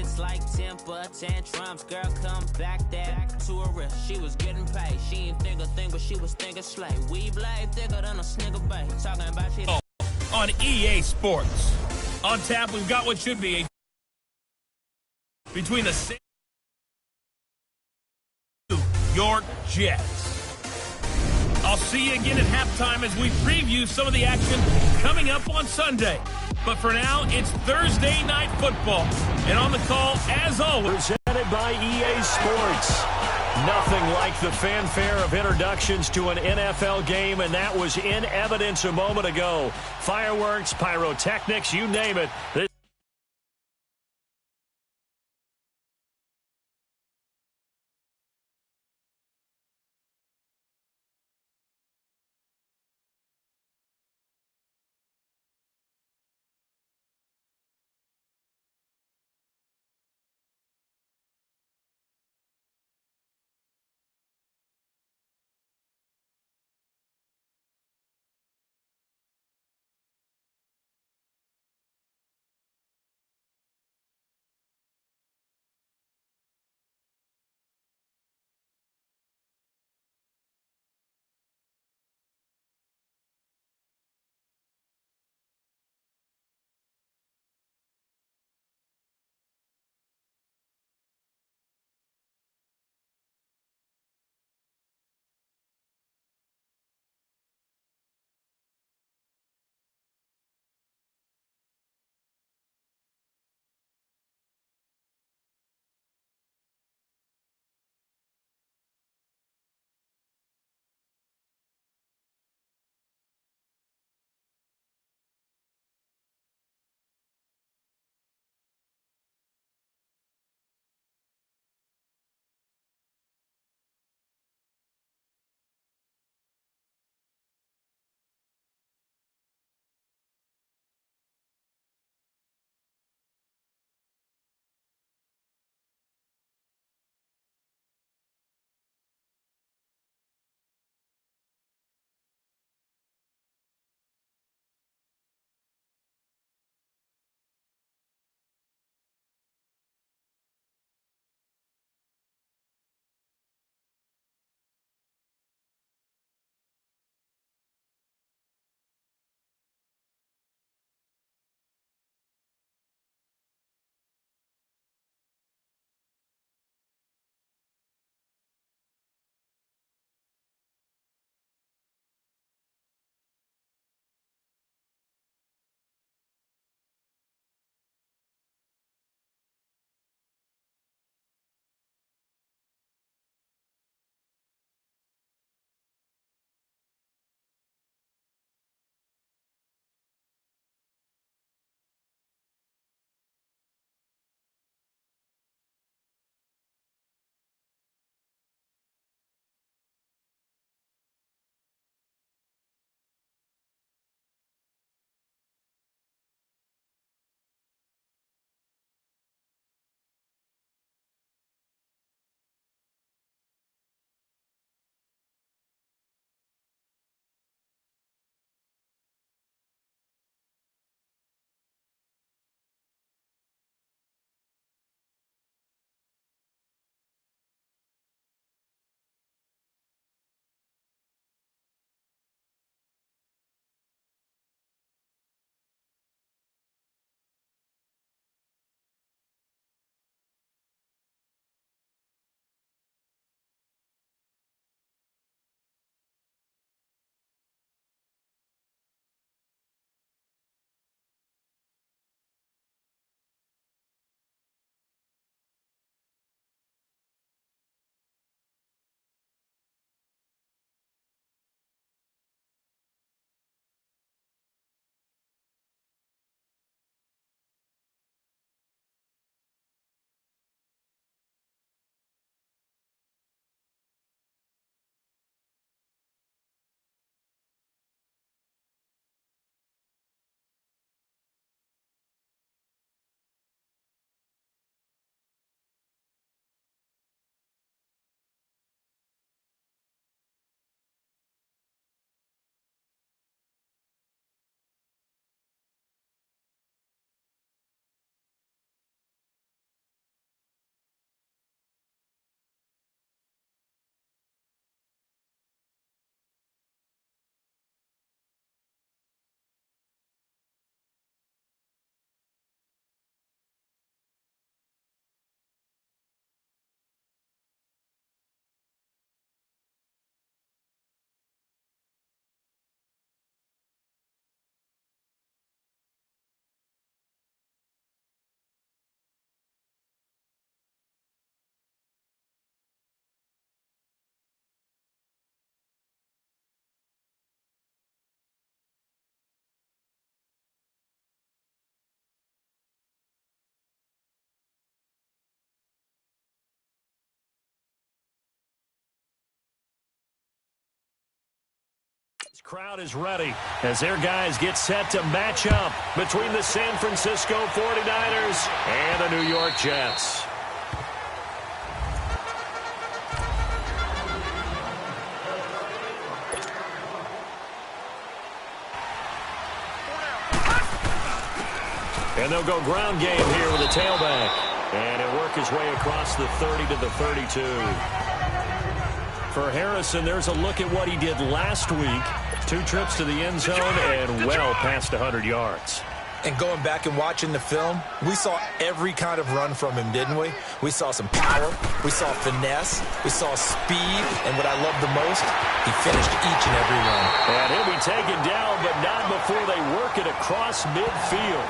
It's like temper tantrums, girl, come back there to her wrist. She was getting paid. She ain't think a thing, but she was thinking slay. We blade thicker than a snigger bait. Talking about shit. On EA Sports. On tap, we've got what should be between the New York Jets. I'll see you again at halftime as we preview some of the action coming up on Sunday. But for now, it's Thursday Night Football. And on the call, as always, presented by EA Sports. Nothing like the fanfare of introductions to an NFL game, and that was in evidence a moment ago. Fireworks, pyrotechnics, you name it. Crowd is ready as their guys get set to match up between the San Francisco 49ers and the New York Jets. And they'll go ground game here with a tailback. And he'll work his way across the 30 to the 32. For Harrison, there's a look at what he did last week. 2 trips to the end zone and well past 100 yards. And going back and watching the film, we saw every kind of run from him, didn't we? We saw some power, we saw finesse, we saw speed, and what I love the most, he finished each and every run. And he'll be taken down, but not before they work it across midfield.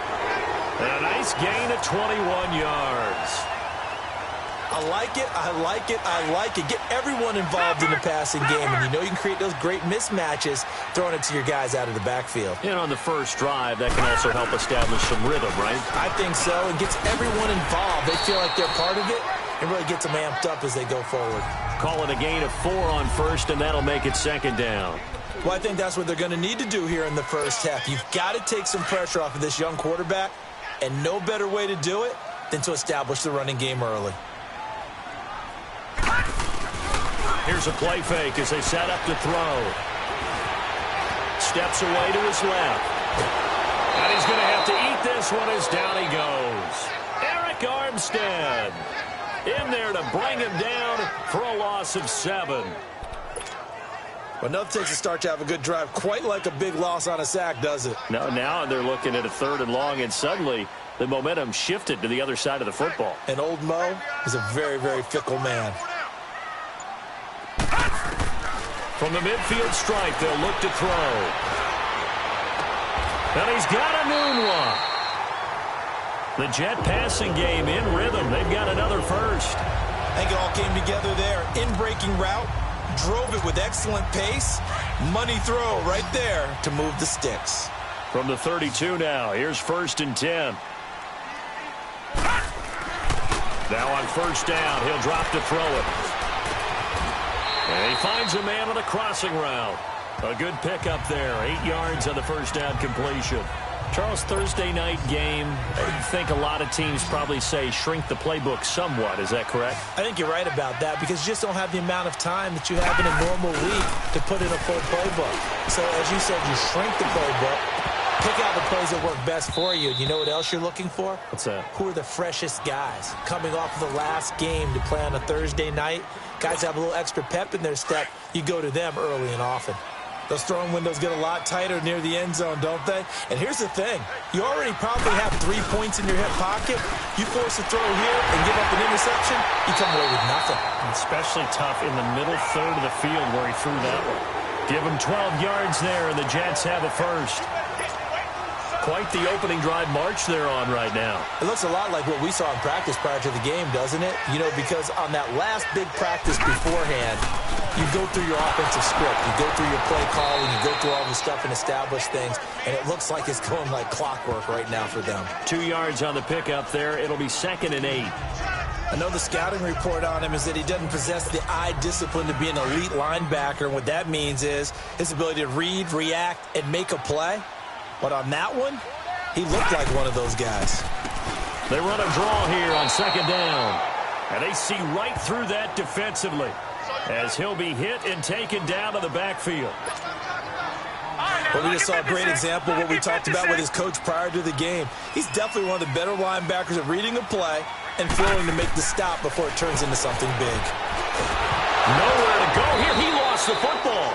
And a nice gain of 21 yards. I like it, I like it, I like it. Get everyone involved in the passing game, and you know you can create those great mismatches throwing it to your guys out of the backfield. And on the first drive, that can also help establish some rhythm, right? I think so. It gets everyone involved. They feel like they're part of it, and really gets them amped up as they go forward. Call it a gain of 4 on first, and that'll make it second down. Well, I think that's what they're going to need to do here in the first half. You've got to take some pressure off of this young quarterback, and no better way to do it than to establish the running game early. Here's a play fake as they set up to throw. Steps away to his left. And he's going to have to eat this one as down he goes. Eric Armstead in there to bring him down for a loss of 7. Well, nothing takes a start to have a good drive quite like a big loss on a sack, does it? No, now they're looking at a 3rd and long, and suddenly the momentum shifted to the other side of the football. And old Mo is a very, very fickle man. From the midfield stripe, they'll look to throw. And he's got a noon one. The Jet passing game in rhythm. They've got another first. I think it all came together there. In-breaking route, drove it with excellent pace. Money throw right there to move the sticks. From the 32 now, here's 1st and 10. Now on first down, he'll drop to throw it. And he finds a man on a crossing route. A good pickup there. 8 yards on the first down completion. Charles, Thursday night game, I think a lot of teams probably say shrink the playbook somewhat. Is that correct? I think you're right about that because you just don't have the amount of time that you have in a normal week to put in a full playbook. So as you said, you shrink the playbook. Pick out the plays that work best for you. And you know what else you're looking for? What's that? Who are the freshest guys coming off of the last game to play on a Thursday night? Guys have a little extra pep in their step. You go to them early and often. Those throwing windows get a lot tighter near the end zone, don't they? And here's the thing. You already probably have 3 points in your hip pocket. You force a throw here and give up an interception, you come away with nothing. Especially tough in the middle third of the field where he threw that one. Give him 12 yards there, and the Jets have a first. Quite the opening drive march they're on right now. It looks a lot like what we saw in practice prior to the game, doesn't it? You know, because on that last big practice beforehand, you go through your offensive script. You go through your play calling. You go through all the stuff and establish things. And it looks like it's going like clockwork right now for them. 2 yards on the pickup there. It'll be 2nd and 8. I know the scouting report on him is that he doesn't possess the eye discipline to be an elite linebacker. And what that means is his ability to read, react, and make a play. But on that one, he looked like one of those guys. They run a draw here on 2nd down. And they see right through that defensively as he'll be hit and taken down to the backfield. Well, we just saw a great example of what we talked about with his coach prior to the game. He's definitely one of the better linebackers at reading a play and flowing to make the stop before it turns into something big. Nowhere to go here. He lost the football.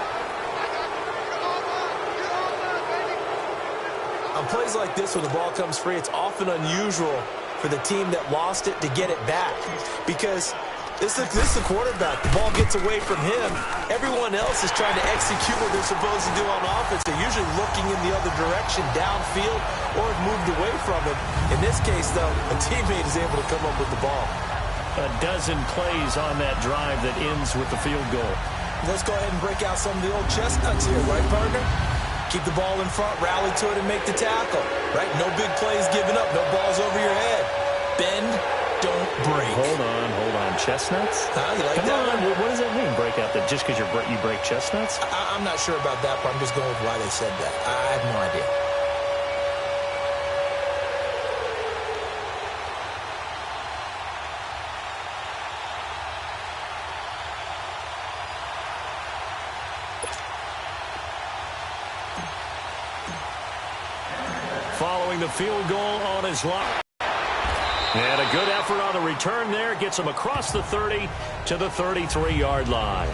On plays like this, when the ball comes free, it's often unusual for the team that lost it to get it back. Because this is the quarterback. The ball gets away from him. Everyone else is trying to execute what they're supposed to do on offense. They're usually looking in the other direction, downfield, or have moved away from it. In this case, though, a teammate is able to come up with the ball. A dozen plays on that drive that ends with the field goal. Let's go ahead and break out some of the old chestnuts here, right, partner? Keep the ball in front, rally to it, and make the tackle. Right? No big plays given up, no balls over your head. Bend, don't break. Hold on, chestnuts? You like Come that on, one? what does that mean, break out just because you break chestnuts? I'm not sure about that part. I'm just going with why they said that. I have no idea. Following the field goal on his line. And a good effort on the return there. Gets him across the 30 to the 33-yard line.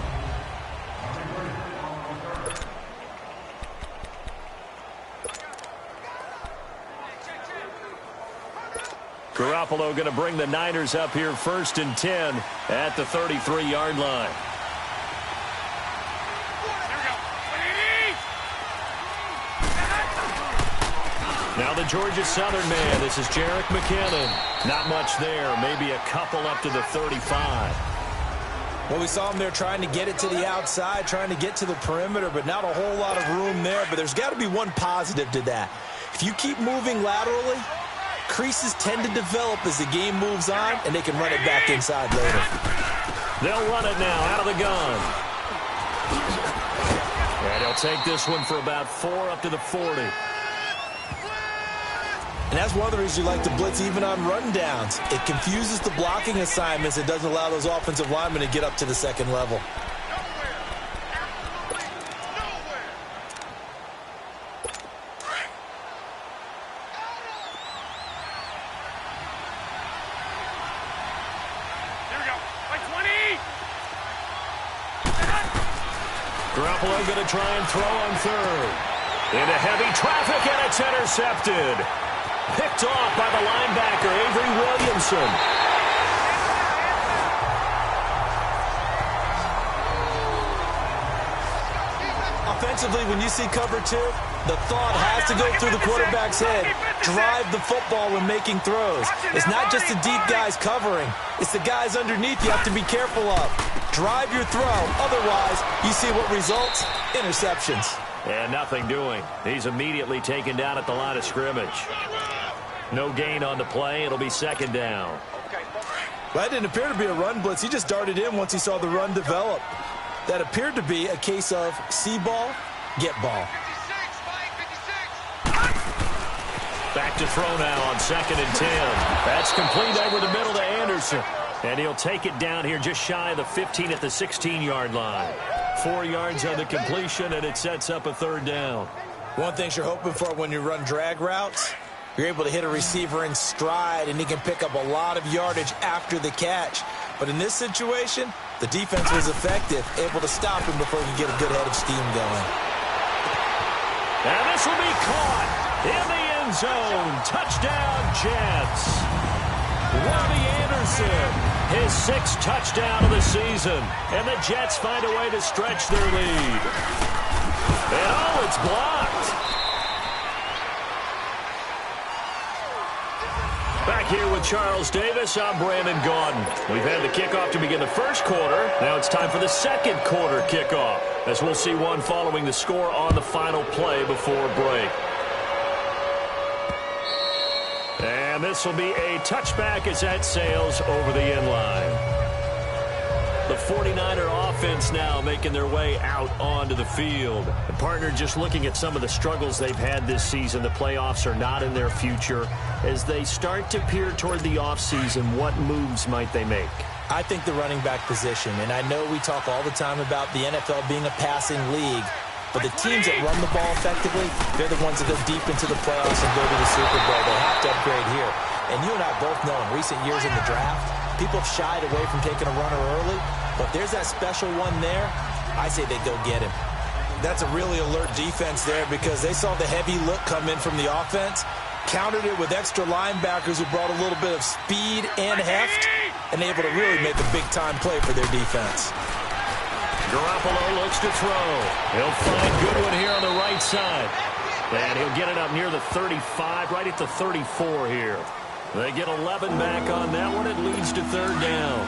Garoppolo going to bring the Niners up here 1st and 10 at the 33-yard line. Now the Georgia Southern man. This is Jerick McKinnon. Not much there. Maybe a couple up to the 35. Well, we saw him there trying to get it to the outside, trying to get to the perimeter, but not a whole lot of room there. But there's got to be one positive to that. If you keep moving laterally, creases tend to develop as the game moves on, and they can run it back inside later. They'll run it now out of the gun. And he'll take this one for about 4 up to the 40. And that's one of the reasons you like to blitz even on run downs. It confuses the blocking assignments. It doesn't allow those offensive linemen to get up to the second level. Garoppolo going to try and throw on 3rd. Into heavy traffic, and it's intercepted. Picked off by the linebacker, Avery Williamson. Offensively, when you see cover 2, the thought has to go through the quarterback's head. Drive the football when making throws. It's not just the deep guys covering. It's the guys underneath you have to be careful of. Drive your throw. Otherwise, you see what results? Interceptions. And nothing doing. He's immediately taken down at the line of scrimmage. No gain on the play. It'll be 2nd down. Well, that didn't appear to be a run blitz. He just darted in once he saw the run develop. That appeared to be a case of see ball, get ball. Back to throw now on 2nd and 10. That's complete over the middle to Anderson. And he'll take it down here just shy of the 15 at the 16-yard line. 4 yards on the completion, and it sets up a 3rd down. One thing you're hoping for when you run drag routes, you're able to hit a receiver in stride, and he can pick up a lot of yardage after the catch. But in this situation, the defense was effective, able to stop him before he could get a good head of steam going. And this will be caught in the end zone. Touchdown, Jets. Robbie Anderson, his 6th touchdown of the season. And the Jets find a way to stretch their lead. And it's blocked. Back here with Charles Davis, I'm Brandon Gaudin. We've had the kickoff to begin the 1st quarter. Now it's time for the 2nd quarter kickoff, as we'll see one following the score on the final play before break. And this will be a touchback as that sails over the end line. The 49er offense now making their way out onto the field. The partner, just looking at some of the struggles they've had this season, the playoffs are not in their future. As they start to peer toward the offseason, what moves might they make? I think the running back position, and I know we talk all the time about the NFL being a passing league, but the teams that run the ball effectively, they're the ones that go deep into the playoffs and go to the Super Bowl. They have to upgrade here. And you and I both know in recent years in the draft, people have shied away from taking a runner early, but there's that special one there. I say they go get him. That's a really alert defense there because they saw the heavy look come in from the offense, countered it with extra linebackers who brought a little bit of speed and heft, and able to really make a big-time play for their defense. Garoppolo looks to throw. He'll find Goodwin here on the right side. And he'll get it up near the 35, right at the 34 here. They get 11 back on that one. It leads to 3rd down.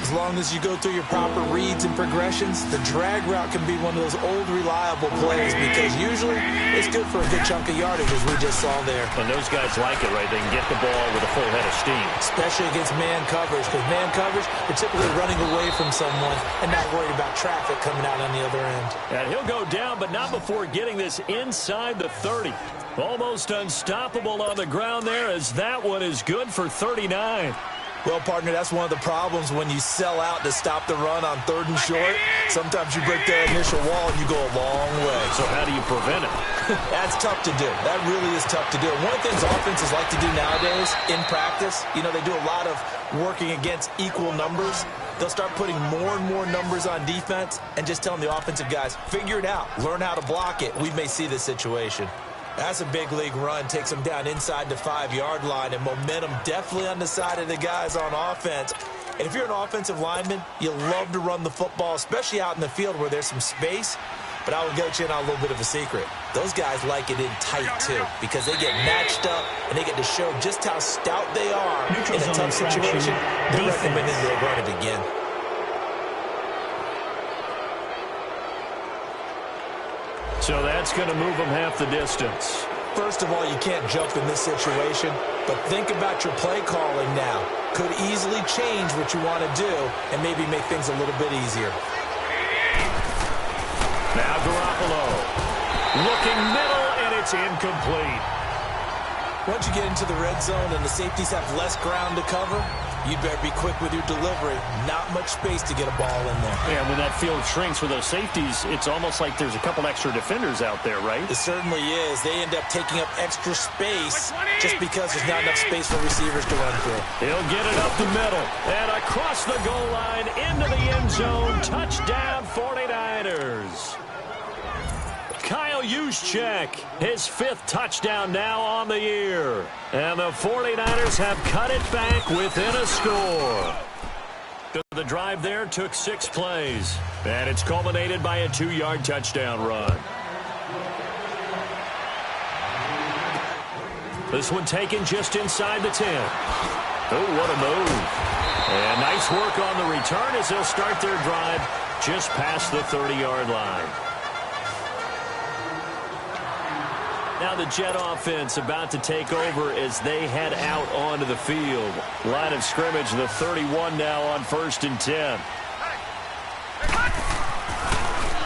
As long as you go through your proper reads and progressions, the drag route can be one of those old reliable plays because usually it's good for a good chunk of yardage, as we just saw there. And those guys like it, right? They can get the ball with a full head of steam. Especially against man coverage, because man coverage, they're typically running away from someone and not worried about traffic coming out on the other end. And he'll go down, but not before getting this inside the 30. Almost unstoppable on the ground there, as that one is good for 39. Well, partner, that's one of the problems when you sell out to stop the run on 3rd and short. Sometimes you break that initial wall and you go a long way. So how do you prevent it? That's tough to do. That really is tough to do. One of the things offenses like to do nowadays in practice, they do a lot of working against equal numbers. They'll start putting more and more numbers on defense and just telling the offensive guys, figure it out, learn how to block it. We may see this situation. That's a big league run. Takes them down inside the 5-yard line, and momentum definitely on the side of the guys on offense. And if you're an offensive lineman, you love to run the football, especially out in the field where there's some space. But I will get you in on a little bit of a secret. Those guys like it in tight, too, because they get matched up and they get to show just how stout they are in a tough situation. They're recommending they run it again. So that's going to move them half the distance. First of all, you can't jump in this situation, but think about your play calling now. Could easily change what you want to do and maybe make things a little bit easier. Now Garoppolo. Looking middle, and it's incomplete. Once you get into the red zone and the safeties have less ground to cover, you better be quick with your delivery. Not much space to get a ball in there. Yeah, when that field shrinks for those safeties, it's almost like there's a couple extra defenders out there, right? It certainly is. They end up taking up extra space just because there's not enough space for receivers to run through. He'll get it up the middle and across the goal line into the end zone. Touchdown, 49ers. Kyle Juszczyk, his 5th touchdown now on the year. And the 49ers have cut it back within a score. The drive there took 6 plays. And it's culminated by a 2-yard touchdown run. This one taken just inside the 10. Oh, what a move. And nice work on the return as they'll start their drive just past the 30-yard line. Now the Jet offense about to take over as they head out onto the field. Line of scrimmage, the 31 now on 1st and 10.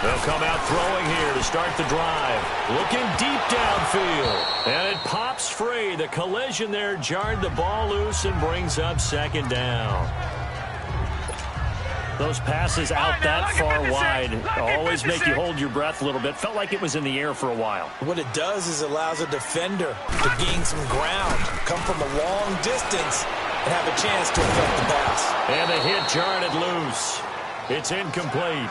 They'll come out throwing here to start the drive. Looking deep downfield. And it pops free. The collision there jarred the ball loose and brings up 2nd down. Those passes out that far wide always make you hold your breath a little bit. Felt like it was in the air for a while. What it does is it allows a defender to gain some ground, come from a long distance, and have a chance to affect the pass. And the hit jarred it loose. It's incomplete.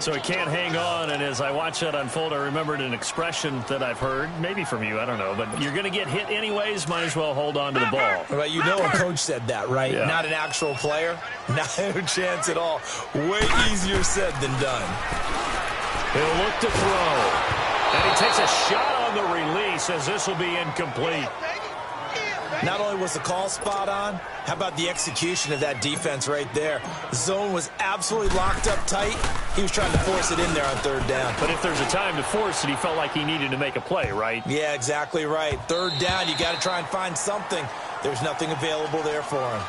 So he can't hang on, and as I watch that unfold, I remembered an expression that I've heard, maybe from you, I don't know, but you're going to get hit anyways, might as well hold on to the ball. Well, you know a coach said that, right? Yeah. Not an actual player. Not a chance at all. Way easier said than done. He'll look to throw. And he takes a shot on the release as this will be incomplete. Not only was the call spot on, how about the execution of that defense right there? The zone was absolutely locked up tight. He was trying to force it in there on 3rd down. But if there's a time to force it, he felt like he needed to make a play, right? Yeah, exactly right. 3rd down, you got to try and find something. There's nothing available there for him.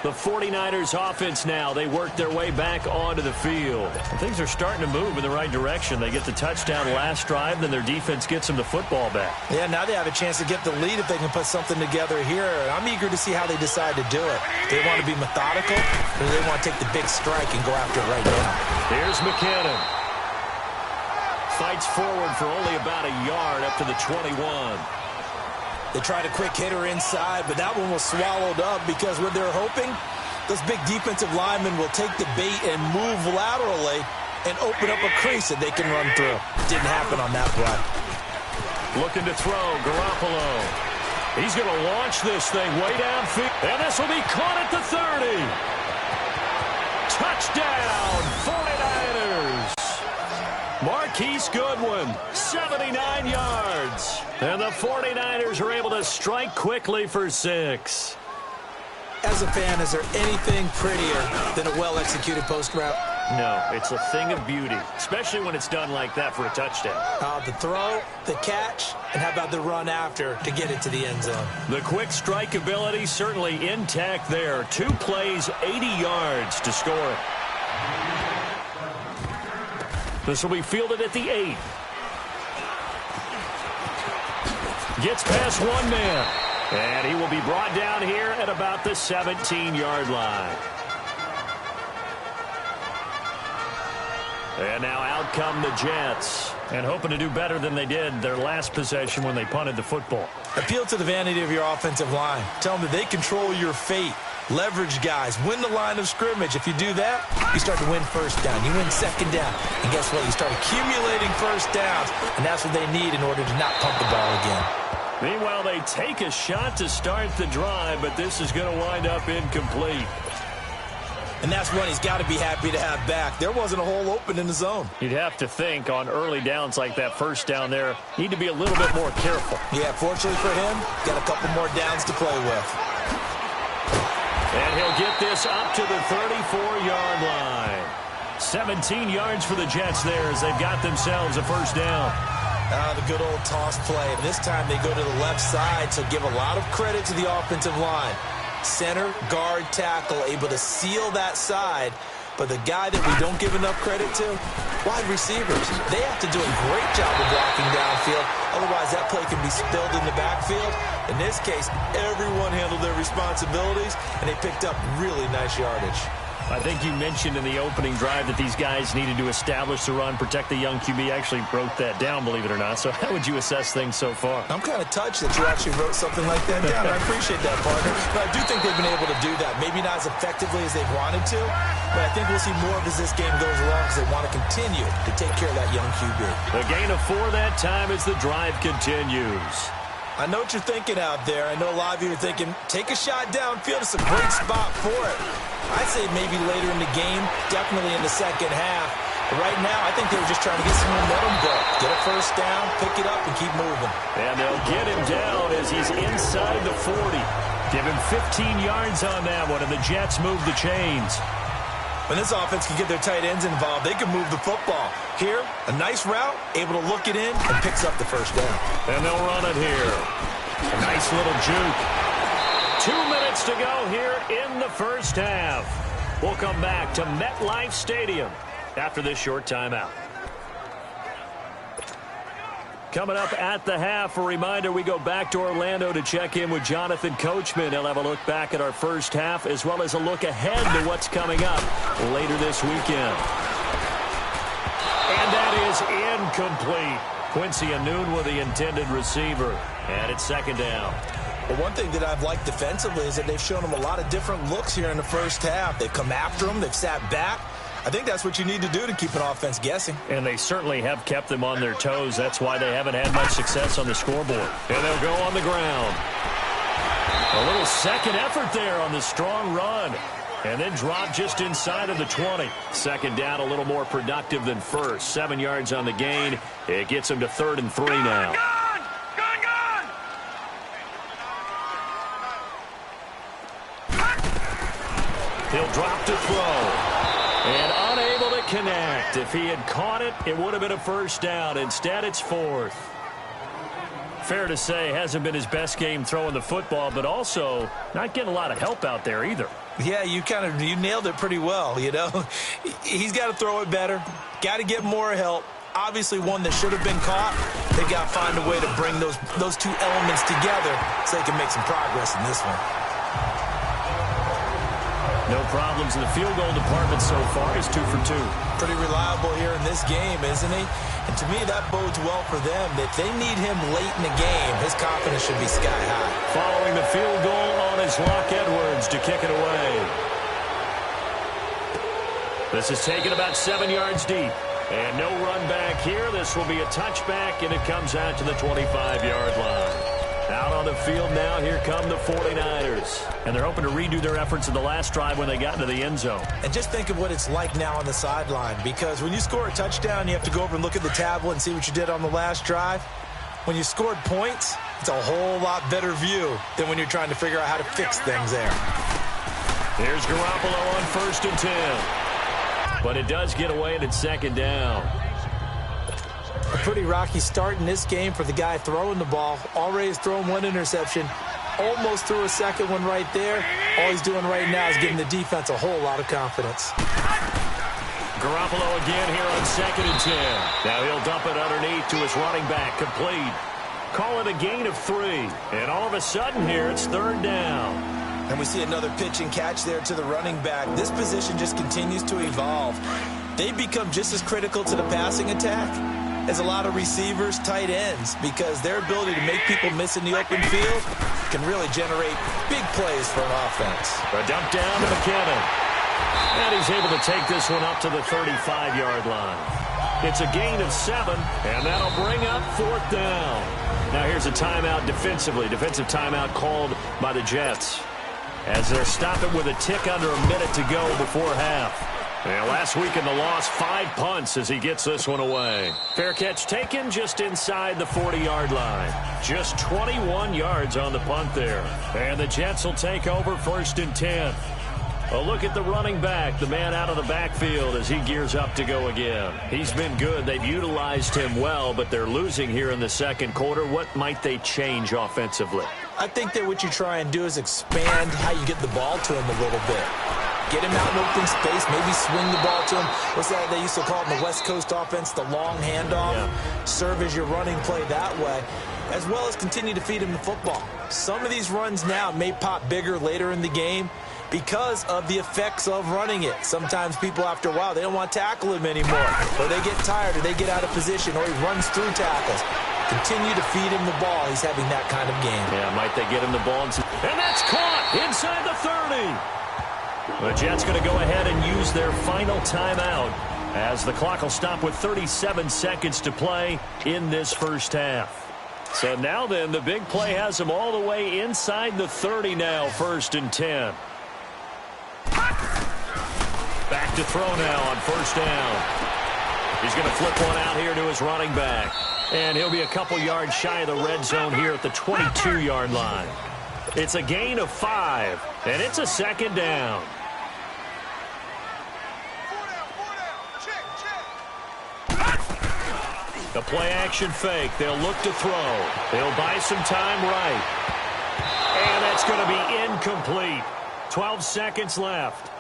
The 49ers offense now, they work their way back onto the field. And things are starting to move in the right direction. They get the touchdown last drive, then their defense gets them the football back. Yeah, now they have a chance to get the lead if they can put something together here. I'm eager to see how they decide to do it. Do they want to be methodical, or do they want to take the big strike and go after it right now? Here's McKinnon. Fights forward for only about a yard up to the 21. They tried a quick hitter inside, but that one was swallowed up because what they're hoping, those big defensive linemen will take the bait and move laterally and open up a crease that they can run through. Didn't happen on that play. Looking to throw, Garoppolo. He's going to launch this thing way downfield, and this will be caught at the 30. Touchdown, 49ers. Mark Marquise Goodwin, 79 yards. And the 49ers are able to strike quickly for 6. As a fan, is there anything prettier than a well-executed post route? No, it's a thing of beauty, especially when it's done like that for a touchdown. The throw, the catch, and how about the run after to get it to the end zone? The quick strike ability certainly intact there. 2 plays, 80 yards to score it. This will be fielded at the 8. Gets past one man. And he will be brought down here at about the 17-yard line. And now out come the Jets. And hoping to do better than they did their last possession when they punted the football. Appeal to the vanity of your offensive line. Tell them that they control your fate. Leverage guys. Win the line of scrimmage. If you do that, you start to win first down. You win second down. And guess what? You start accumulating first downs. And that's what they need in order to not pump the ball again. Meanwhile, they take a shot to start the drive, but this is going to wind up incomplete. And that's one he's got to be happy to have back. There wasn't a hole open in the zone. You'd have to think on early downs like that first down there, need to be a little bit more careful. Yeah, fortunately for him, got a couple more downs to play with. And he'll get this up to the 34-yard line. 17 yards for the Jets there as they've got themselves a first down. The good old toss play. And this time they go to the left side, so give a lot of credit to the offensive line. Center, guard, tackle, able to seal that side. But the guy that we don't give enough credit to, wide receivers. They have to do a great job of blocking downfield. Otherwise, that play can be spilled in the backfield. In this case, everyone handled their responsibilities, and they picked up really nice yardage. I think you mentioned in the opening drive that these guys needed to establish the run, protect the young QB. I actually wrote that down, believe it or not. So how would you assess things so far? I'm kind of touched that you actually wrote something like that down. I appreciate that, partner. But I do think they've been able to do that. Maybe not as effectively as they've wanted to, but I think we'll see more of as this game goes along because they want to continue to take care of that young QB. The gain of 4 that time as the drive continues. I know what you're thinking out there. I know a lot of you are thinking, take a shot downfield. It's a great spot for it. I'd say maybe later in the game, definitely in the second half. But right now, I think they were just trying to get some momentum going. Get a first down, pick it up, and keep moving. And they'll get him down as he's inside the 40. Give him 15 yards on that one, and the Jets move the chains. When this offense can get their tight ends involved, they can move the football. Here, a nice route, able to look it in, and picks up the first down. And they'll run it here. A nice little juke. 2 minutes to go here in the first half. We'll come back to MetLife Stadium after this short timeout. Coming up at the half, a reminder, we go back to Orlando to check in with Jonathan Coachman. He'll have a look back at our first half as well as a look ahead to what's coming up later this weekend. And that is incomplete. Quincy Anoon with the intended receiver. And it's second down. Well, one thing that I've liked defensively is that they've shown them a lot of different looks here in the first half. They've come after them. They've sat back. I think that's what you need to do to keep an offense guessing. And they certainly have kept them on their toes. That's why they haven't had much success on the scoreboard. And they'll go on the ground. A little second effort there on the strong run. And then drop just inside of the 20. Second down, a little more productive than first. 7 yards on the gain. It gets him to 3rd and 3 now. He'll drop to throw. And unable to connect. If he had caught it, it would have been a first down. Instead, it's 4th. Fair to say, hasn't been his best game throwing the football, but also not getting a lot of help out there either. Yeah, you nailed it pretty well, you know. He's got to throw it better. Got to get more help. Obviously, one that should have been caught. They got to find a way to bring those two elements together so they can make some progress in this one. No problems in the field goal department so far. He's 2 for 2. Pretty reliable here in this game, isn't he? And to me, that bodes well for them. If they need him late in the game, his confidence should be sky high. Following the field goal on is Locke Edwards to kick it away. This is taken about 7 yards deep. And no run back here. This will be a touchback, and it comes out to the 25-yard line. Out on the field now. Here come the 49ers. And they're hoping to redo their efforts in the last drive when they got into the end zone. And just think of what it's like now on the sideline, because when you score a touchdown, you have to go over and look at the tablet and see what you did on the last drive. When you scored points, it's a whole lot better view than when you're trying to figure out how to fix things there. Here's Garoppolo on 1st and 10. But it does get away, and it's 2nd down. A pretty rocky start in this game for the guy throwing the ball. Already has thrown one interception. Almost threw a second one right there. All he's doing right now is giving the defense a whole lot of confidence. Garoppolo again here on 2nd and 10. Now he'll dump it underneath to his running back. Complete. Call it a gain of 3. And all of a sudden here, it's 3rd down. And we see another pitch and catch there to the running back. This position just continues to evolve. They become just as critical to the passing attack as a lot of receivers, tight ends, because their ability to make people miss in the open field can really generate big plays for an offense. A dump down to McKinnon. And he's able to take this one up to the 35-yard line. It's a gain of 7, and that'll bring up 4th down. Now here's a timeout defensively. Defensive timeout called by the Jets, as they'll stop it with a tick under a minute to go before half. And last week in the loss, 5 punts as he gets this one away. Fair catch taken just inside the 40-yard line. Just 21 yards on the punt there. And the Jets will take over 1st and 10. A look at the running back, the man out of the backfield as he gears up to go again. He's been good. They've utilized him well, but they're losing here in the 2nd quarter. What might they change offensively? I think that what you try and do is expand how you get the ball to him a little bit. Get him out in open space, maybe swing the ball to him. What's that they used to call it in the West Coast offense, the long handoff? Yeah. Serve as your running play that way, as well as continue to feed him the football. Some of these runs now may pop bigger later in the game because of the effects of running it. Sometimes people, after a while, they don't want to tackle him anymore, or they get tired, or they get out of position, or he runs through tackles. Continue to feed him the ball. He's having that kind of game. Yeah, might they get him the ball? And that's caught inside the 30. The Jets going to go ahead and use their final timeout as the clock will stop with 37 seconds to play in this first half. So now then, the big play has him all the way inside the 30 now, 1st and 10. Back to throw now on 1st down. He's going to flip one out here to his running back. And he'll be a couple yards shy of the red zone here at the 22-yard line. It's a gain of 5, and it's a 2nd down. The play-action fake. They'll look to throw. They'll buy some time right. And that's going to be incomplete. 12 seconds left.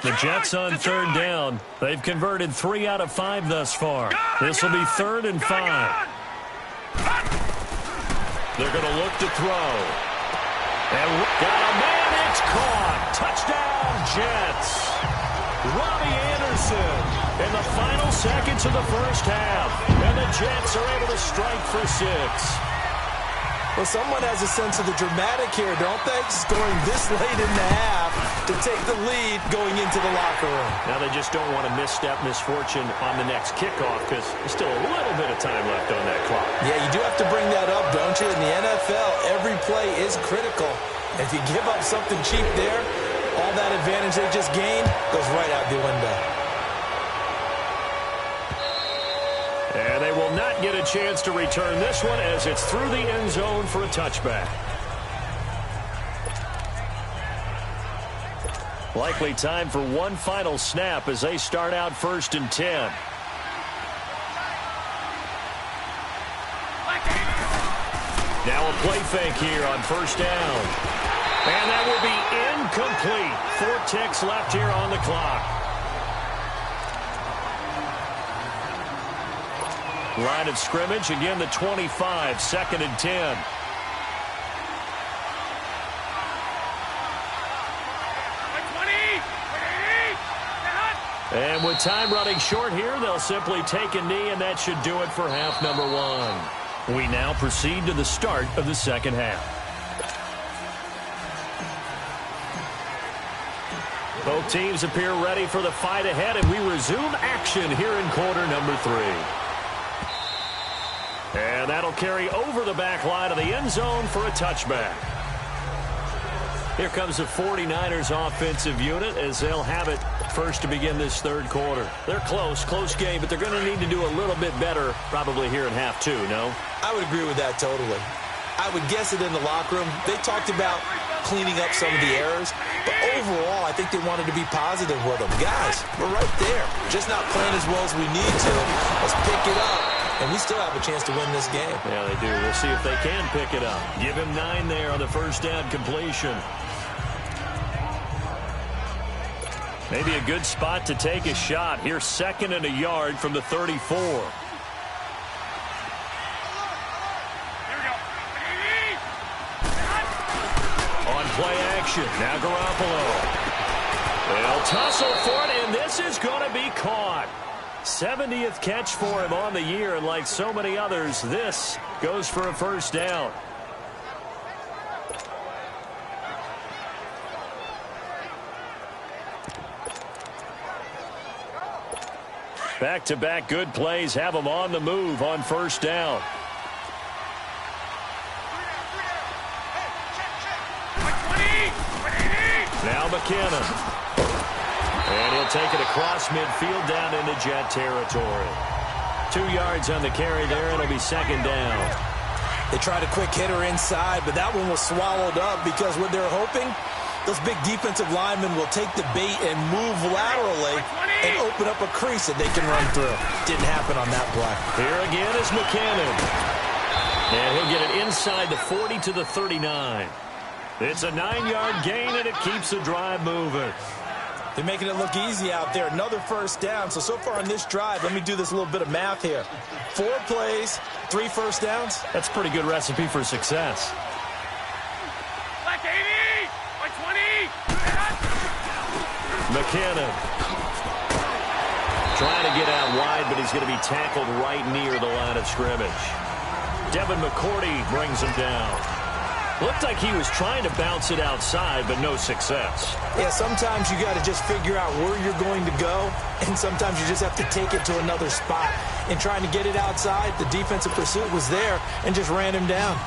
The Jets on 3rd down. They've converted 3 out of 5 thus far. This will be 3rd and 5. They're going to look to throw. And got a man. It's caught. Touchdown, Jets. Robbie Anderson in the final seconds of the first half. And the Jets are able to strike for 6. Well, someone has a sense of the dramatic here, don't they? Scoring this late in the half to take the lead going into the locker room. Now they just don't want to misstep misfortune on the next kickoff because there's still a little bit of time left on that clock. Yeah, you do have to bring that up, don't you? In the NFL, every play is critical. And if you give up something cheap there, all that advantage they just gained goes right out the window. And they will not get a chance to return this one as it's through the end zone for a touchback. Likely time for one final snap as they start out 1st and 10. Now a play fake here on 1st down. And that will be incomplete. 4 ticks left here on the clock. Line of scrimmage, again the 25, 2nd and 10. And with time running short here, they'll simply take a knee, and that should do it for half number 1. We now proceed to the start of the second half. Both teams appear ready for the fight ahead, and we resume action here in quarter number 3. And that'll carry over the back line of the end zone for a touchback. Here comes the 49ers offensive unit as they'll have it first to begin this third quarter. They're close game, but they're going to need to do a little bit better probably here in half 2, no? I would agree with that totally. I would guess it in the locker room. They talked about cleaning up some of the errors, but overall, I think they wanted to be positive with them. Guys, we're right there. Just not playing as well as we need to. Let's pick it up, and we still have a chance to win this game. Yeah, they do. We'll see if they can pick it up. Give him 9 there on the first down completion. Maybe a good spot to take a shot. Here's 2nd and a yard from the 34. On play action, now Garoppolo. They'll tussle for it, and this is going to be caught. 70th catch for him on the year, and like so many others, this goes for a first down. Back-to-back good plays have them on the move on first down. Now McKinnon. And he'll take it across midfield down into Jet territory. 2 yards on the carry there, and it'll be 2nd down. They tried a quick hitter inside, but that one was swallowed up because what they're hoping, those big defensive linemen will take the bait and move laterally and open up a crease that they can run through. Didn't happen on that play. Here again is McKinnon. And he'll get it inside the 40 to the 39. It's a 9-yard gain, and it keeps the drive moving. They're making it look easy out there. Another first down. So far on this drive, let me do this little bit of math here. 4 plays, 3 first downs. That's a pretty good recipe for success. McKinnon trying to get out wide, but he's going to be tackled right near the line of scrimmage. Devin McCourty brings him down. Looked like he was trying to bounce it outside, but no success. Yeah, sometimes you got to just figure out where you're going to go, and sometimes you just have to take it to another spot. And trying to get it outside, the defensive pursuit was there and just ran him down.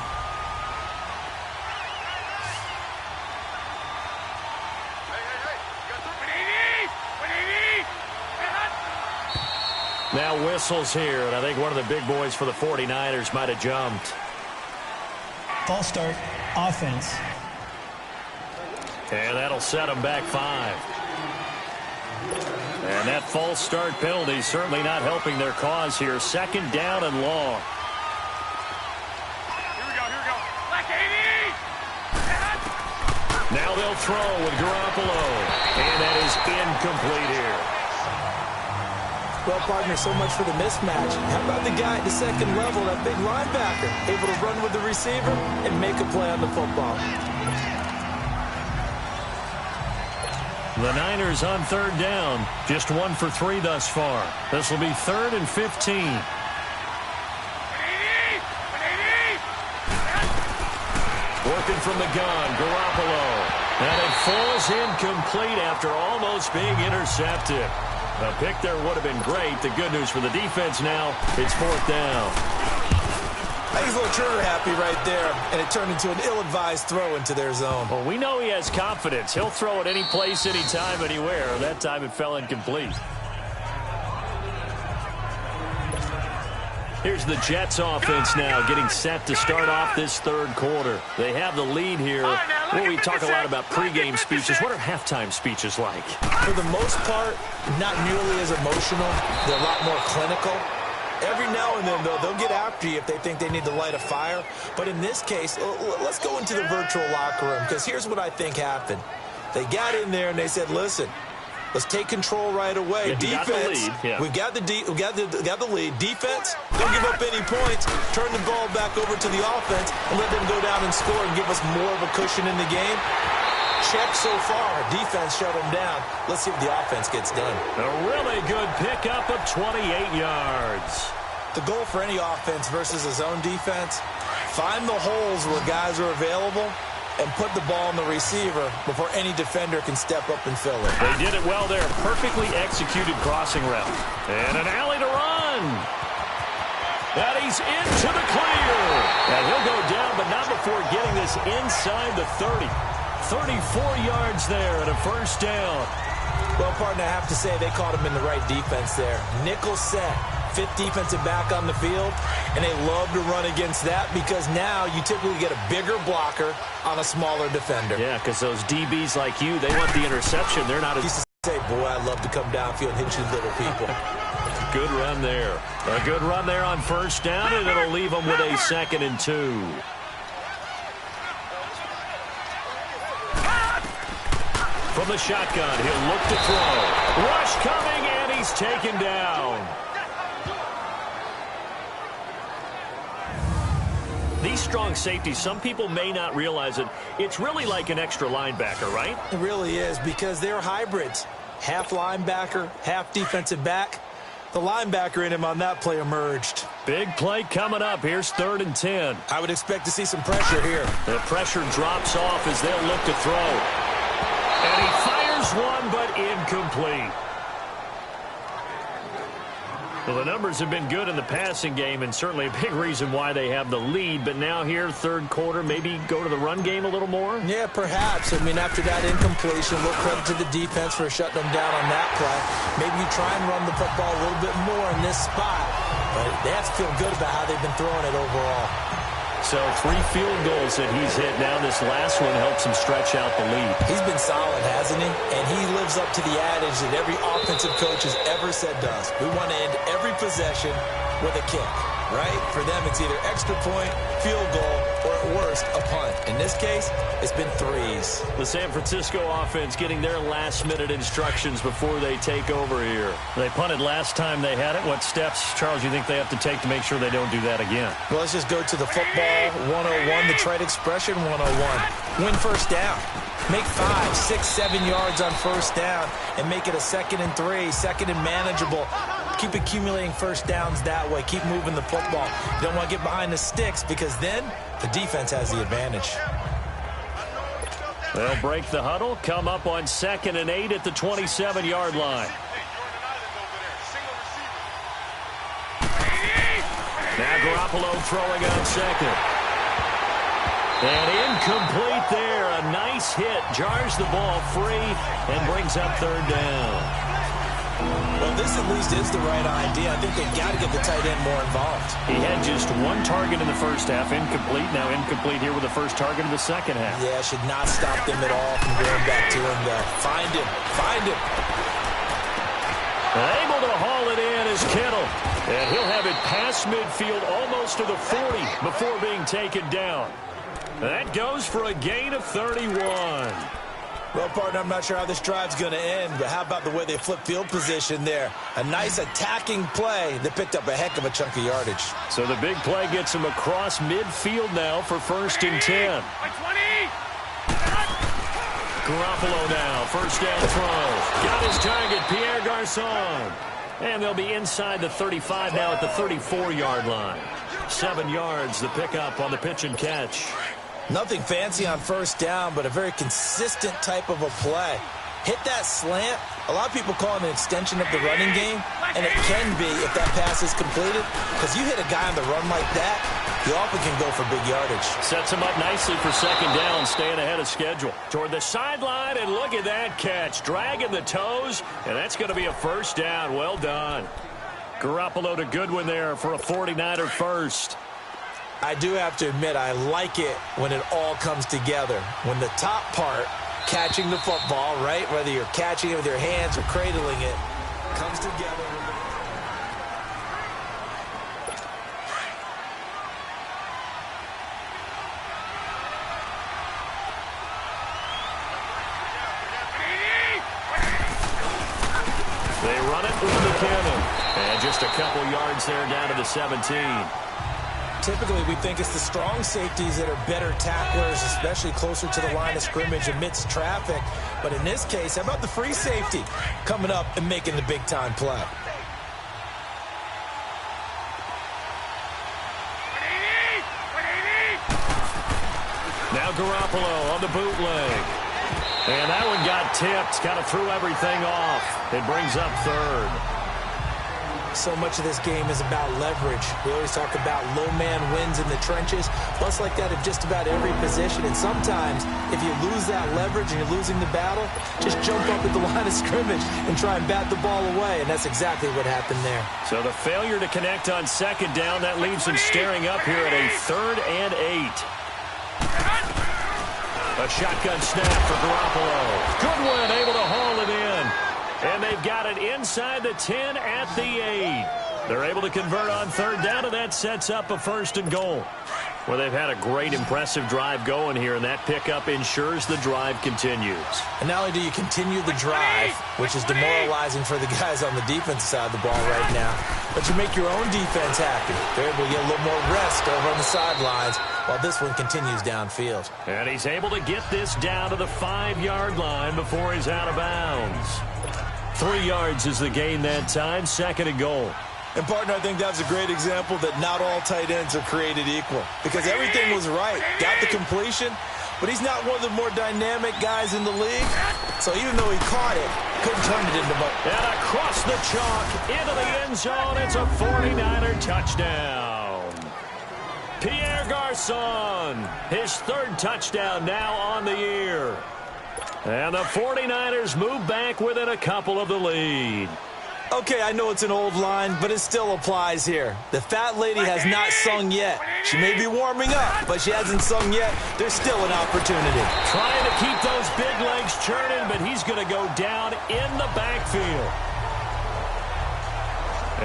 Now whistles here, and I think one of the big boys for the 49ers might have jumped. False start, offense. And that'll set them back 5. And that false start penalty certainly not helping their cause here. 2nd down and long. Here we go. Black 80! Now they'll throw with Garoppolo. And that is incomplete here. Well, partner, so much for the mismatch. How about the guy at the 2nd level, that big linebacker, able to run with the receiver and make a play on the football? The Niners on 3rd down. Just 1 for 3 thus far. This will be 3rd and 15. Working from the gun, Garoppolo. And it falls incomplete after almost being intercepted. A pick there would have been great. The good news for the defense now, it's 4th down. I think he's a little trigger happy right there, and it turned into an ill-advised throw into their zone. Well, we know he has confidence. He'll throw it any place, anytime, anywhere. That time it fell incomplete. Here's the Jets offense now getting set to start off this 3rd quarter. They have the lead here. Well, we talk a lot about pregame speeches. What are halftime speeches like? For the most part, not nearly as emotional. They're a lot more clinical. Every now and then, though, they'll get after you if they think they need to light a fire. But in this case, let's go into the virtual locker room, because here's what I think happened. They got in there and they said, listen, let's take control right away. Yeah, defense, we've got the lead. Defense, don't give up any points. Turn the ball back over to the offense and let them go down and score and give us more of a cushion in the game. Check so far. Defense shut them down. Let's see if the offense gets done. A really good pickup of 28 yards. The goal for any offense versus a zone defense, find the holes where guys are available and put the ball on the receiver before any defender can step up and fill it. They did it well there. Perfectly executed crossing route. And an alley to run. And he's into the clear. And he'll go down, but not before getting this inside the 30. 34 yards there and a first down. Well, partner, I have to say they caught him in the right defense there. Nickel set. Fifth defensive back on the field, and they love to run against that because now you typically get a bigger blocker on a smaller defender. Yeah, because those DBs like you, they want the interception. They're not as... He used to say, boy, I love to come downfield and hit you little people. Good run there. A good run there on first down, and it'll leave them with a 2nd and 2. From the shotgun, he'll look to throw. Rush coming, and he's taken down. These strong safeties, some people may not realize it. It's really like an extra linebacker, right? It really is because they're hybrids. Half linebacker, half defensive back. The linebacker in him on that play emerged. Big play coming up. Here's 3rd and 10. I would expect to see some pressure here. The pressure drops off as they'll look to throw. And he fires one, but incomplete. Well, the numbers have been good in the passing game, and certainly a big reason why they have the lead. But now here, 3rd quarter, maybe go to the run game a little more? Yeah, perhaps. I mean, after that incompletion, a little credit to the defense for shutting them down on that play. Maybe you try and run the football a little bit more in this spot. But they have to feel good about how they've been throwing it overall. So 3 field goals that he's hit. Now this last one helps him stretch out the lead. He's been solid, hasn't he? And he lives up to the adage that every offensive coach has ever said to us. We want to end every possession with a kick, right? For them, it's either extra point, field goal, or at worst, a punt. In this case, it's been 3s. The San Francisco offense getting their last-minute instructions before they take over here. They punted last time they had it. What steps, Charles, you think they have to take to make sure they don't do that again? Well, let's just go to the football 101, the trade expression 101. Win first down. Make 5, 6, 7 yards on first down and make it a 2nd and 3, 2nd and manageable. Keep accumulating first downs that way. Keep moving the football. You don't want to get behind the sticks because then the defense has the advantage. They'll break the huddle, come up on 2nd and 8 at the 27-yard line. Now Garoppolo throwing on 2nd. And incomplete there. A nice hit. Jars the ball free and brings up 3rd down. Well, this at least is the right idea. I think they've got to get the tight end more involved. He had just 1 target in the first half. Incomplete. Now incomplete here with the first target in the second half. Yeah, should not stop them at all from going back to him, though. Find him. Find him. Able to haul it in is Kittle. And he'll have it past midfield almost to the 40 before being taken down. That goes for a gain of 31. Well, partner, I'm not sure how this drive's going to end, but how about the way they flip field position there? A nice attacking play that picked up a heck of a chunk of yardage. So the big play gets him across midfield now for 1st and 10. Garoppolo now, first down throw. Got his target, Pierre Garçon. And they'll be inside the 35 now at the 34-yard line. 7 yards, the pickup on the pitch and catch. Nothing fancy on first down, but a very consistent type of a play. Hit that slant. A lot of people call it an extension of the running game, and it can be if that pass is completed, because you hit a guy on the run like that, you often can go for big yardage. Sets him up nicely for 2nd down, staying ahead of schedule. Toward the sideline, and look at that catch. Dragging the toes, and that's going to be a first down. Well done. Garoppolo to Goodwin there for a 49er first. I do have to admit, I like it when it all comes together. When the top part, catching the football, right, whether you're catching it with your hands or cradling it, comes together. They run it with McKinnon. And just a couple yards there down to the 17. Typically, we think it's the strong safeties that are better tacklers, especially closer to the line of scrimmage amidst traffic. But in this case, how about the free safety coming up and making the big-time play? Now Garoppolo on the bootleg. And that one got tipped. Kind of threw everything off. It brings up third. So much of this game is about leverage. We always talk about low man wins in the trenches. Plus like that at just about every position. And sometimes if you lose that leverage and you're losing the battle, just jump up at the line of scrimmage and try and bat the ball away. And that's exactly what happened there. So the failure to connect on second down, that leaves them staring up here at a 3rd and 8. A shotgun snap for Garoppolo. Goodwin able to haul it in. And they've got it inside the 10 at the 8. They're able to convert on 3rd down, and that sets up a 1st and goal. Well, they've had a great, impressive drive going here, and that pickup ensures the drive continues. And not only do you continue the drive, which is demoralizing for the guys on the defensive side of the ball right now, but you make your own defense happy. They're able to get a little more rest over on the sidelines while this one continues downfield. And he's able to get this down to the 5-yard line before he's out of bounds. 3 yards is the gain that time, 2nd and goal. And, partner, I think that was a great example that not all tight ends are created equal. Because everything was right. Got the completion, but he's not one of the more dynamic guys in the league. So even though he caught it, couldn't turn it into much. And across the chalk, into the end zone, it's a 49er touchdown. Pierre Garçon, his 3rd touchdown now on the year. And the 49ers move back within a couple of the lead. Okay, I know it's an old line, but it still applies here. The fat lady has not sung yet. She may be warming up, but she hasn't sung yet. There's still an opportunity. Trying to keep those big legs churning, but he's going to go down in the backfield.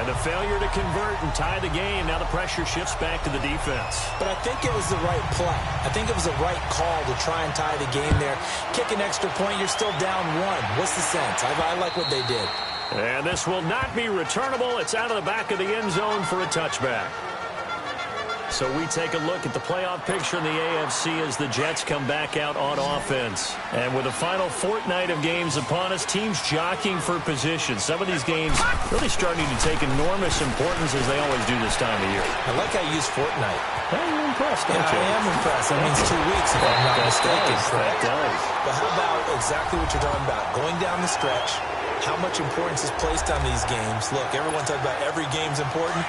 And a failure to convert and tie the game. Now the pressure shifts back to the defense. But I think it was the right play. I think it was the right call to try and tie the game there. Kick an extra point, you're still down 1. What's the sense? I like what they did. And this will not be returnable. It's out of the back of the end zone for a touchback. So we take a look at the playoff picture in the AFC as the Jets come back out on offense. And with the final fortnight of games upon us, teams jockeying for position. Some of these games really starting to take enormous importance as they always do this time of year. I like how you use fortnight. Well, you're impressed, don't you? I am impressed. That means 2 weeks if I'm not mistaken. That does. But how about exactly what you're talking about? Going down the stretch, how much importance is placed on these games. Look, everyone talks about every game's important.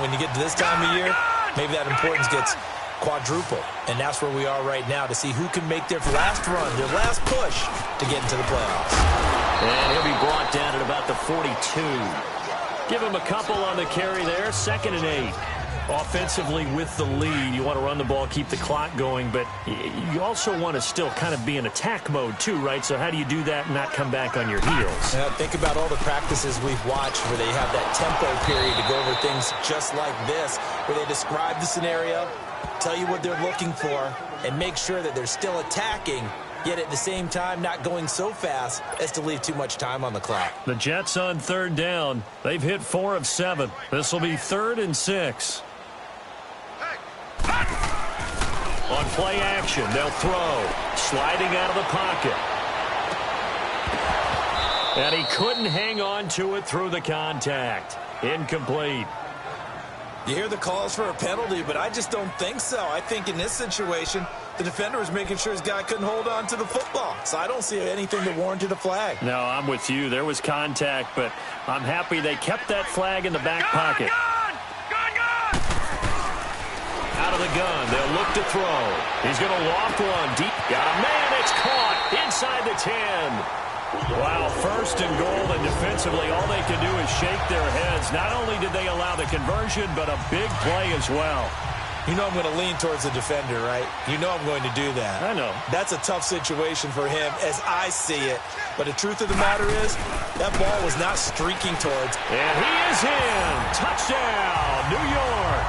When you get to this time of year, maybe that importance gets quadruple. And that's where we are right now to see who can make their last run, their last push to get into the playoffs. And he'll be brought down at about the 42. Give him a couple on the carry there, 2nd and 8. Offensively with the lead, you want to run the ball, keep the clock going, but you also want to still kind of be in attack mode too, right? So how do you do that and not come back on your heels? Yeah, think about all the practices we've watched where they have that tempo period to go over things just like this, where they describe the scenario, tell you what they're looking for, and make sure that they're still attacking, yet at the same time not going so fast as to leave too much time on the clock. The Jets on 3rd down. They've hit 4 of 7. This will be 3rd and 6. On play action, they'll throw. Sliding out of the pocket. And he couldn't hang on to it through the contact. Incomplete. You hear the calls for a penalty, but I just don't think so. I think in this situation, the defender was making sure his guy couldn't hold on to the football. So I don't see anything that warranted a flag. No, I'm with you. There was contact, but I'm happy they kept that flag in the back pocket. Out of the gun, they'll look to throw. He's going to loft one deep. Got a man, it's caught inside the 10. Wow, 1st and goal, and defensively, all they can do is shake their heads. Not only did they allow the conversion, but a big play as well. You know I'm going to lean towards the defender, right? You know I'm going to do that. I know. That's a tough situation for him as I see it. But the truth of the matter is, that ball was not streaking towards. And he is in. Touchdown, New York.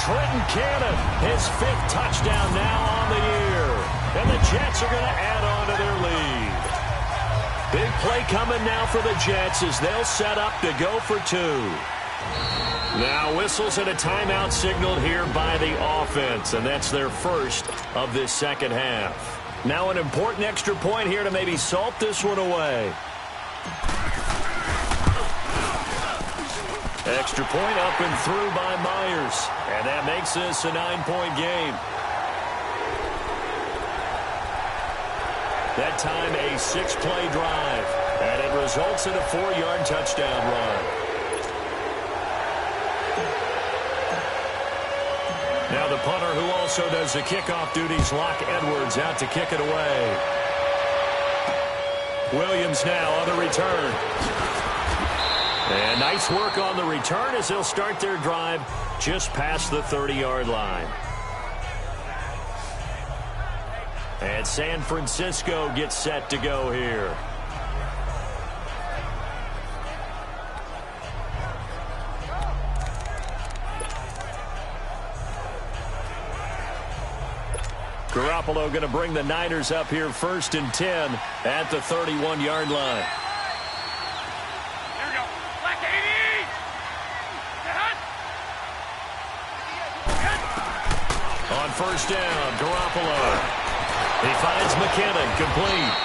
Trenton Cannon, his 5th touchdown now on the year. And the Jets are going to add on to their lead. Big play coming now for the Jets as they'll set up to go for 2. Now whistles and a timeout signaled here by the offense, and that's their first of this 2nd half. Now an important extra point here to maybe salt this one away. Extra point up and through by Myers. And that makes this a 9-point game. That time a 6-play drive. And it results in a 4-yard touchdown run. Now the punter who also does the kickoff duties, Locke Edwards, out to kick it away. Williams now on the return. And nice work on the return as they'll start their drive just past the 30-yard line. And San Francisco gets set to go here. Garoppolo going to bring the Niners up here 1st and 10 at the 31-yard line. Here we go. Black 80. On 1st down, Garoppolo. He finds McKinnon, complete.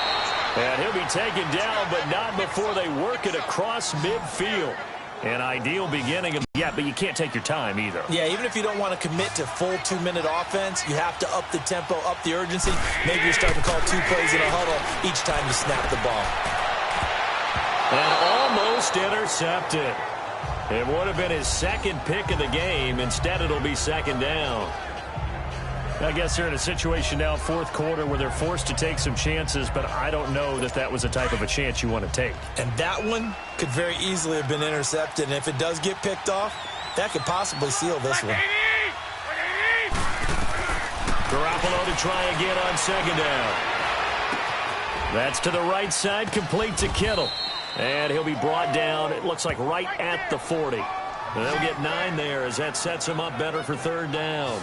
And he'll be taken down, but not before they work it across midfield. An ideal beginning. Yeah, but you can't take your time either. Yeah, even if you don't want to commit to full 2-minute offense, you have to up the tempo, up the urgency. Maybe you're starting to call 2 plays in a huddle each time you snap the ball. And almost intercepted. It would have been his 2nd pick of the game. Instead, it'll be 2nd down. I guess they're in a situation now, 4th quarter, where they're forced to take some chances, but I don't know that that was the type of a chance you want to take. And that one could very easily have been intercepted, and if it does get picked off, that could possibly seal this one. Garoppolo to try again on 2nd down. That's to the right side, complete to Kittle. And he'll be brought down, it looks like right at the 40. And they'll get 9 there as that sets him up better for 3rd down.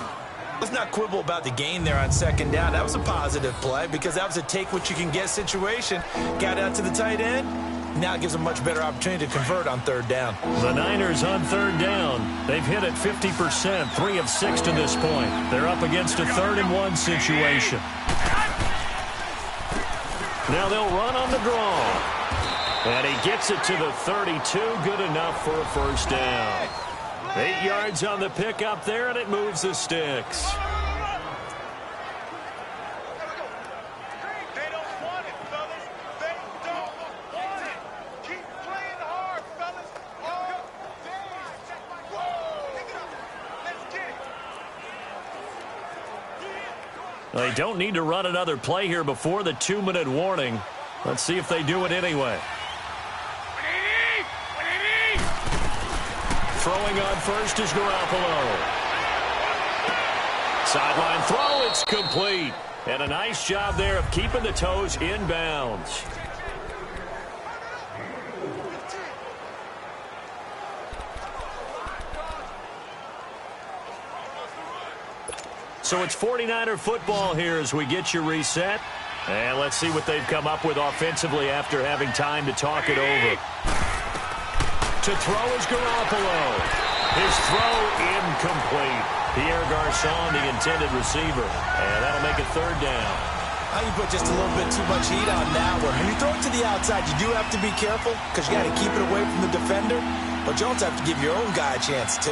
Let's not quibble about the gain there on 2nd down. That was a positive play because that was a take-what-you-can-get situation. Got out to the tight end. Now it gives them a much better opportunity to convert on 3rd down. The Niners on 3rd down. They've hit it 50%, 3 of 6 to this point. They're up against a 3rd and 1 situation. Now they'll run on the draw. And he gets it to the 32, good enough for a 1st down. 8 yards on the pickup there, and it moves the sticks. They don't want it, fellas. They don't want it. Keep playing hard, fellas. All day. Pick it up. Let's get it. They don't need to run another play here before the 2-minute warning. Let's see if they do it anyway. Throwing on 1st is Garoppolo. Sideline throw, it's complete. And a nice job there of keeping the toes in bounds. So it's 49er football here as we get you reset. And let's see what they've come up with offensively after having time to talk it over. To throw is Garoppolo. His throw incomplete. Pierre Garçon, the intended receiver. And that'll make it 3rd down. You put just a little bit too much heat on that one. When you throw it to the outside, you do have to be careful because you got to keep it away from the defender. But you also have to give your own guy a chance, too.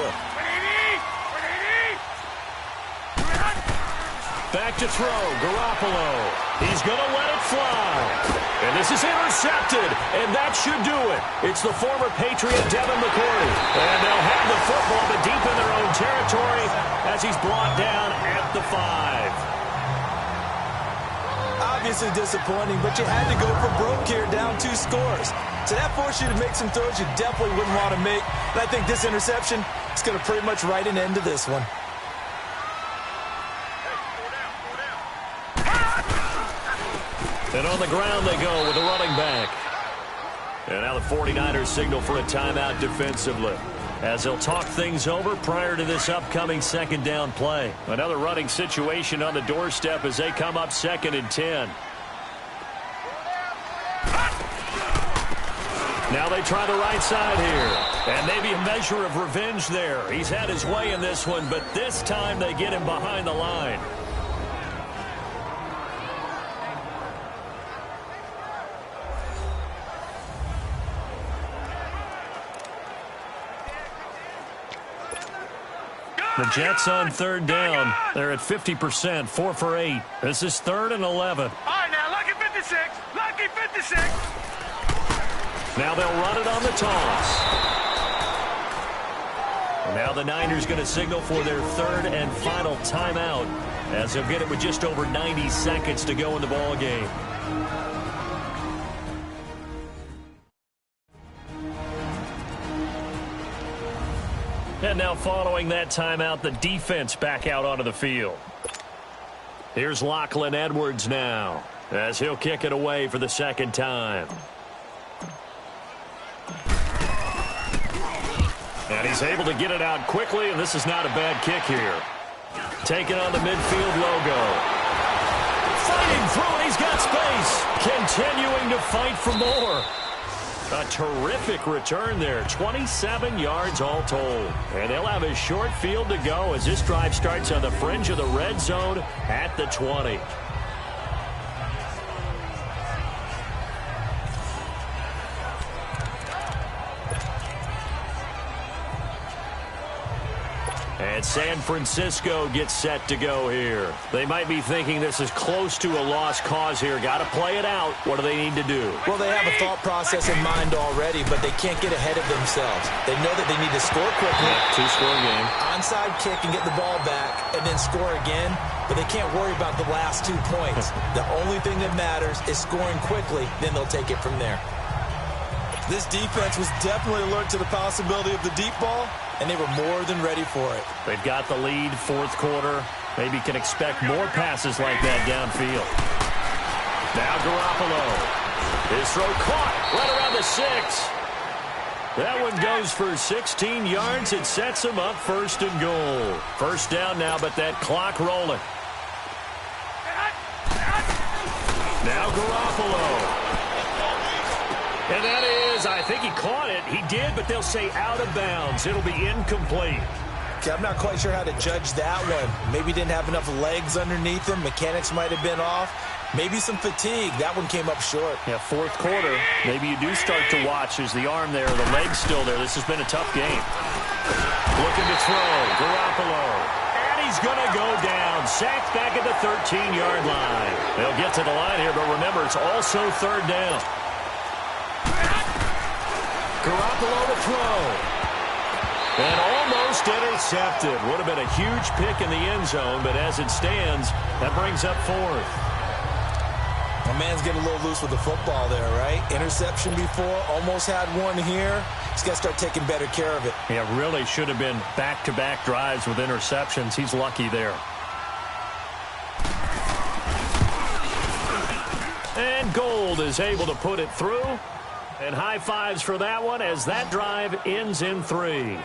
Back to throw, Garoppolo. He's going to let it fly. And this is intercepted, and that should do it. It's the former Patriot Devin McCourty. And they'll have the football but deep in their own territory as he's brought down at the 5. Obviously disappointing, but you had to go for broke here, down 2 scores. So that forced you to make some throws you definitely wouldn't want to make. And I think this interception is going to pretty much write an end to this one. And on the ground they go with the running back. And now the 49ers signal for a timeout defensively as they'll talk things over prior to this upcoming 2nd down play. Another running situation on the doorstep as they come up 2nd and 10. Now they try the right side here. And maybe a measure of revenge there. He's had his way in this one, but this time they get him behind the line. The Jets on 3rd down. They're at 50%, 4 for 8. This is 3rd and 11. All right, now, look at 50 56. Lucky 56. Now they'll run it on the toss. And now the Niners going to signal for their third and final timeout as they'll get it with just over 90 seconds to go in the ball game. And now following that timeout, the defense back out onto the field. Here's Lachlan Edwards now as he'll kick it away for the second time. And he's able to get it out quickly, and this is not a bad kick here. Taking on the midfield logo. Fighting through, and he's got space. Continuing to fight for more. A terrific return there. 27 yards all told. And they'll have a short field to go as this drive starts on the fringe of the red zone at the 20. And San Francisco gets set to go here. They might be thinking this is close to a lost cause here. Got to play it out. What do they need to do? Well, they have a thought process in mind already, but they can't get ahead of themselves. They know that they need to score quickly. Two-score game. Onside kick and get the ball back and then score again, but they can't worry about the last 2 points. The only thing that matters is scoring quickly, then they'll take it from there. This defense was definitely alert to the possibility of the deep ball, and they were more than ready for it. They've got the lead, fourth quarter. Maybe can expect more passes like that downfield. Now Garoppolo. His throw caught right around the 6. That one goes for 16 yards. It sets him up first and goal. First down now, but that clock rolling. Now Garoppolo. And that is, I think he caught it. He did, but they'll say out of bounds. It'll be incomplete. Okay, I'm not quite sure how to judge that one. Maybe didn't have enough legs underneath him. Mechanics might have been off. Maybe some fatigue. That one came up short. Yeah, fourth quarter. Maybe you do start to watch as the arm there, the leg's still there. This has been a tough game. Looking to throw. Garoppolo. And he's going to go down. Sacked back at the 13-yard line. They'll get to the line here, but remember, it's also third down. Garoppolo to throw. And almost intercepted. Would have been a huge pick in the end zone, but as it stands, that brings up fourth. My man's getting a little loose with the football there, right? Interception before, almost had one here. He's got to start taking better care of it. Yeah, really should have been back-to-back drives with interceptions. He's lucky there. And Gold is able to put it through. And high fives for that one as that drive ends in 3.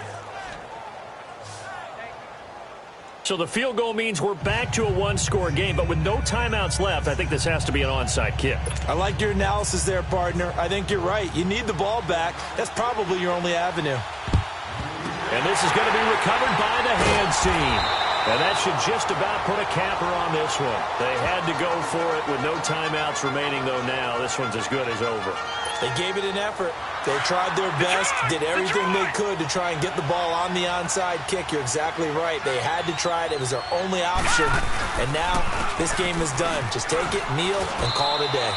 So the field goal means we're back to a one-score game, but with no timeouts left, I think this has to be an onside kick. I like your analysis there, partner. I think you're right. You need the ball back. That's probably your only avenue. And this is going to be recovered by the hands team. And that should just about put a capper on this one. They had to go for it with no timeouts remaining, though now. This one's as good as over. They gave it an effort. They tried their best, did everything they could to try and get the ball on the onside kick. You're exactly right. They had to try it. It was their only option. And now this game is done. Just take it, kneel, and call it a day.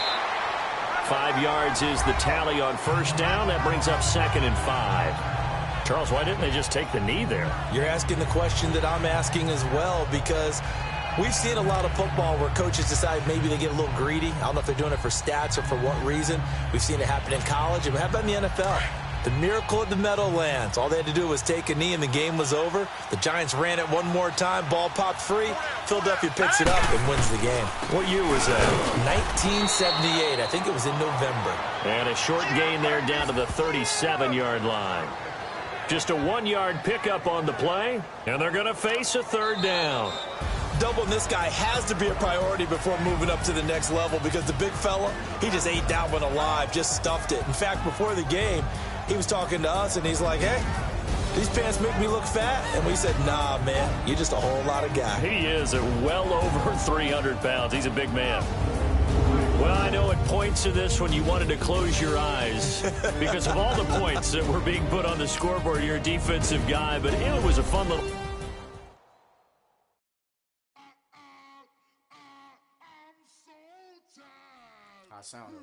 5 yards is the tally on first down. That brings up 2nd and 5. Charles, why didn't they just take the knee there? You're asking the question that I'm asking as well, because we've seen a lot of football where coaches decide maybe they get a little greedy. I don't know if they're doing it for stats or for what reason. We've seen it happen in college. And how about in the NFL? The miracle at the Meadowlands. All they had to do was take a knee and the game was over. The Giants ran it one more time. Ball popped free. Philadelphia picks it up and wins the game. What year was that? 1978. I think it was in November. And a short gain there down to the 37-yard line. Just a 1-yard pickup on the play, and they're going to face a third down. Doubling this guy has to be a priority before moving up to the next level, because the big fella, he just ate that one alive, just stuffed it. In fact, before the game, he was talking to us, and he's like, hey, these pants make me look fat? And we said, nah, man, you're just a whole lot of guy. He is well over 300 pounds. He's a big man. Well, I know at points of this when you wanted to close your eyes because of all the points that were being put on the scoreboard. You're a defensive guy, but it was a fun little... I sound